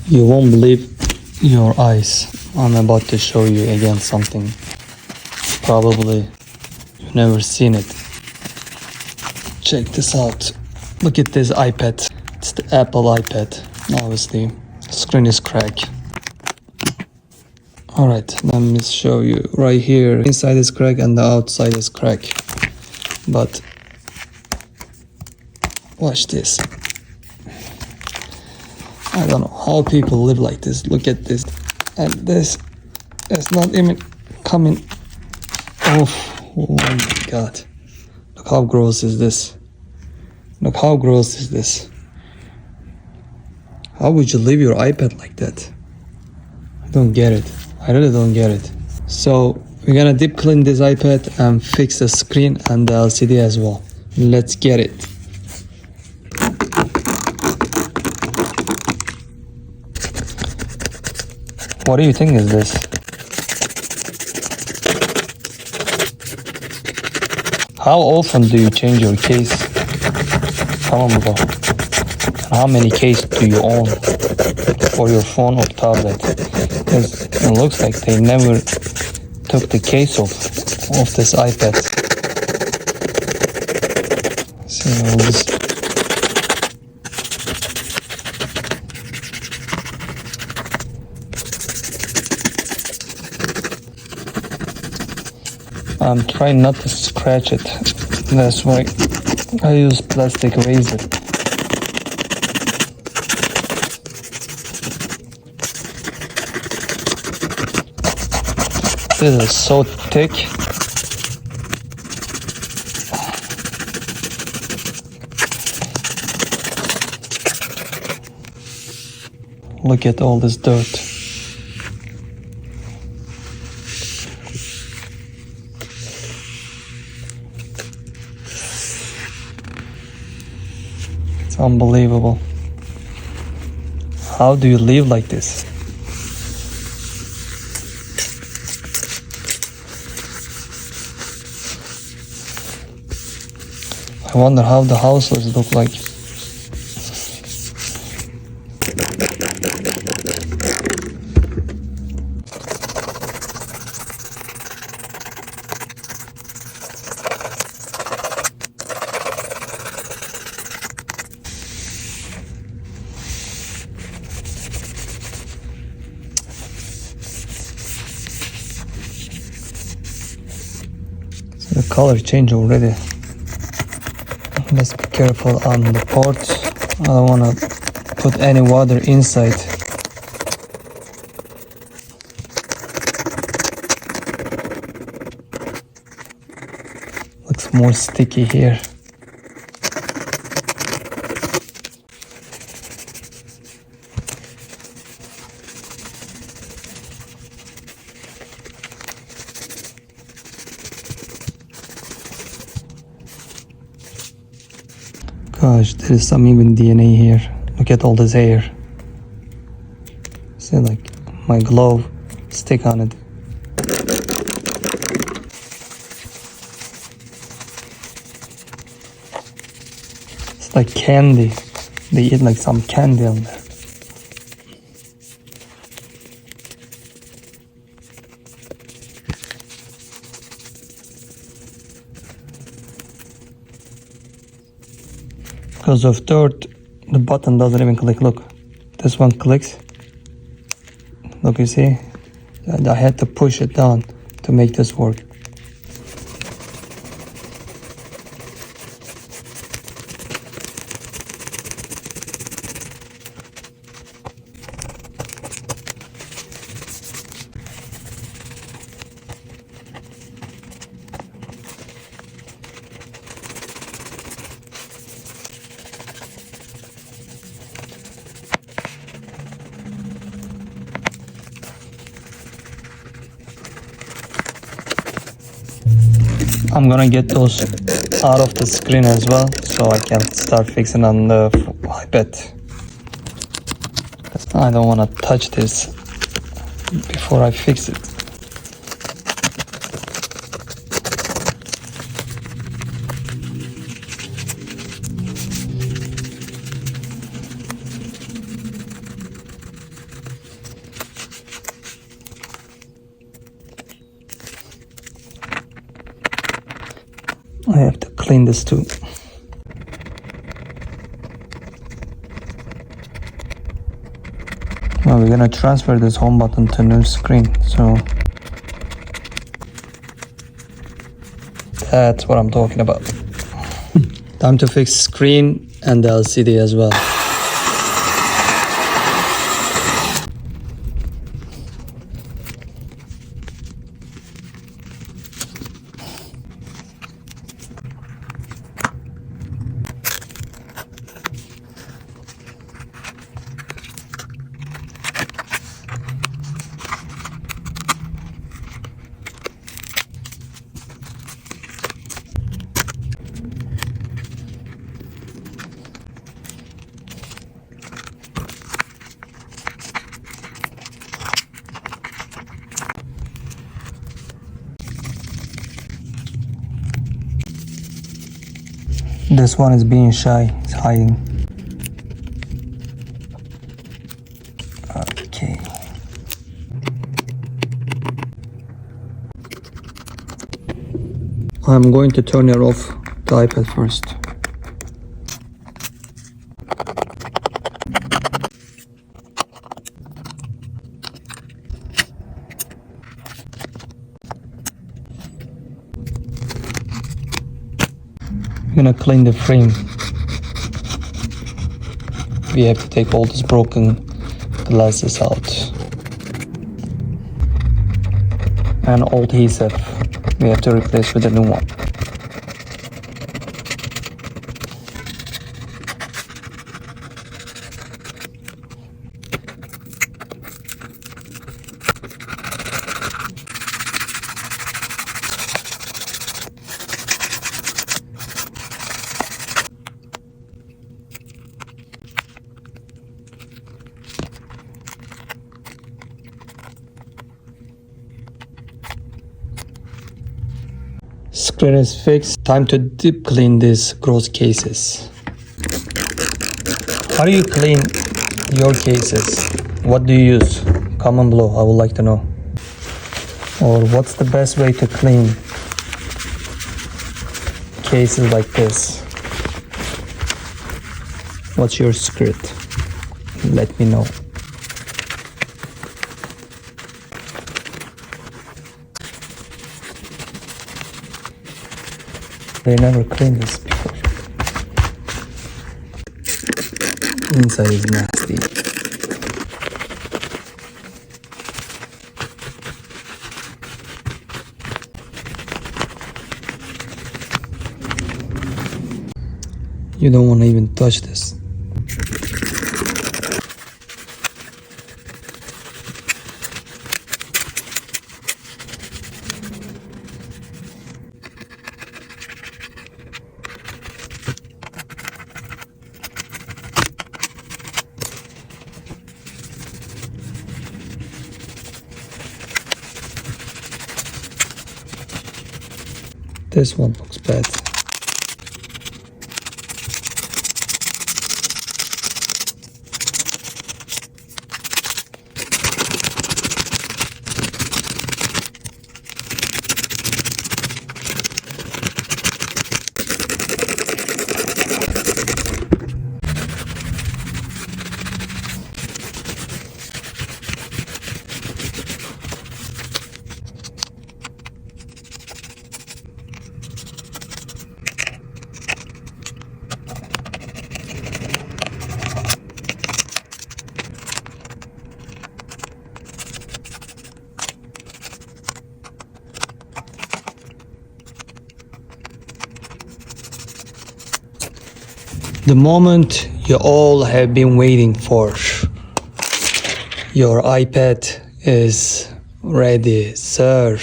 You won't believe your eyes. I'm about to show you again something. Probably you've never seen it. Check this out. Look at this iPad. It's the Apple iPad. Obviously, screen is cracked. Alright, let me show you. Right here, inside is cracked and the outside is cracked. But watch this. I don't know how people live like this. Look at this. And this is not even coming off. Oh my god. Look how gross is this. Look how gross is this. How would you leave your iPad like that? I don't get it. I really don't get it. So we're gonna deep clean this iPad and fix the screen and the LCD as well. Let's get it. What do you think is this? How often do you change your case? Comment below. How many cases do you own for your phone or tablet? Because it looks like they never took the case off this iPad. See all this. I'm trying not to scratch it. That's why I use plastic razor. This is so thick. Look at all this dirt. It's unbelievable. How do you live like this? I wonder how the houses look like. So the color changed already. Let's be careful on the port. I don't want to put any water inside. Looks more sticky here. Gosh, there is some even DNA here. Look at all this hair. See, like my glove stick on it. It's like candy. They eat like some candy on there. Because of dirt, the button doesn't even click. Look, this one clicks. Look, you see? I had to push it down to make this work. I'm gonna get those out of the screen as well, so I can start fixing on the iPad. I don't want to touch this before I fix it. clean this too. Now we're gonna transfer this home button to new screen, so that's what I'm talking about. Time to fix screen and the LCD as well. This one is being shy, it's hiding. Okay. I'm going to turn it off the iPad first. I'm gonna clean the frame. We have to take all these broken glasses out. And old adhesive we have to replace with a new one. Screen is fixed. Time to deep clean these gross cases. How do you clean your cases? What do you use? Comment below, I would like to know. Or what's the best way to clean cases like this? What's your secret? Let me know. They never cleaned this before. Inside is nasty. You don't want to even touch this. This one looks bad. The moment you all have been waiting for. Your iPad is ready, sir.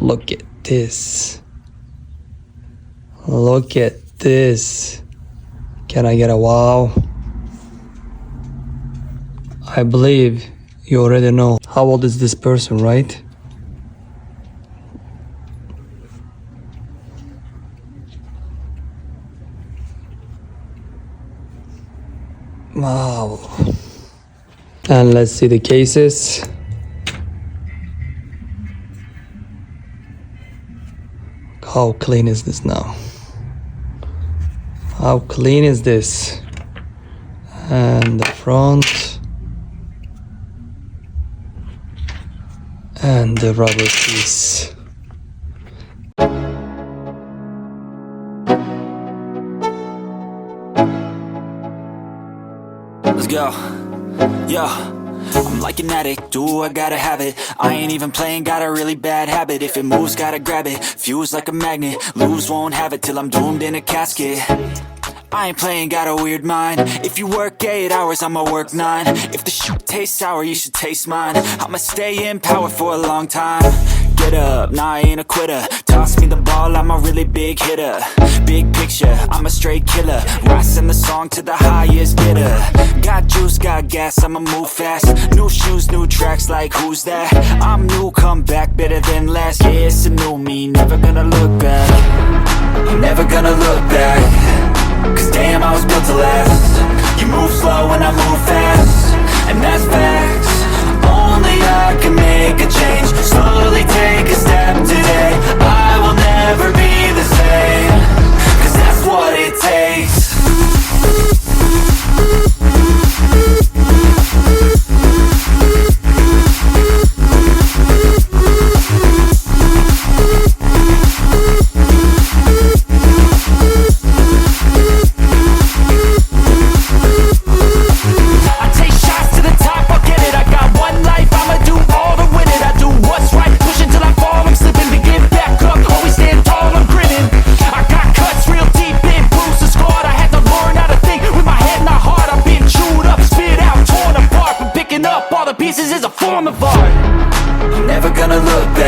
Look at this. Look at this. Can I get a wow? I believe you already know how old is this person, right? Wow. And let's see the cases. How clean is this now? How clean is this? And the front. And the rubber piece. Let's go. Yo, I'm like an addict, do I gotta have it. I ain't even playing, got a really bad habit. If it moves, gotta grab it, fuse like a magnet. Lose, won't have it till I'm doomed in a casket. I ain't playing, got a weird mind. If you work 8 hours, I'ma work 9. If the shit tastes sour, you should taste mine. I'ma stay in power for a long time. Get up, nah, I ain't a quitter. Toss me the ball, I'm a really big hitter. Big picture, I'm a straight killer. Rising the song to the highest bidder. Got juice, got gas, I'ma move fast. New shoes, new tracks, like who's that? I'm new, come back, better than last. Yeah, it's a new me, never gonna look back. I'm never gonna look back. Cause damn, I was built to last. You move slow and I move fast, and that's facts. Only I can make a change. Slowly take a step today. I will never be the same. Cause that's what it takes. Pieces is a form of art. I'm never gonna look back.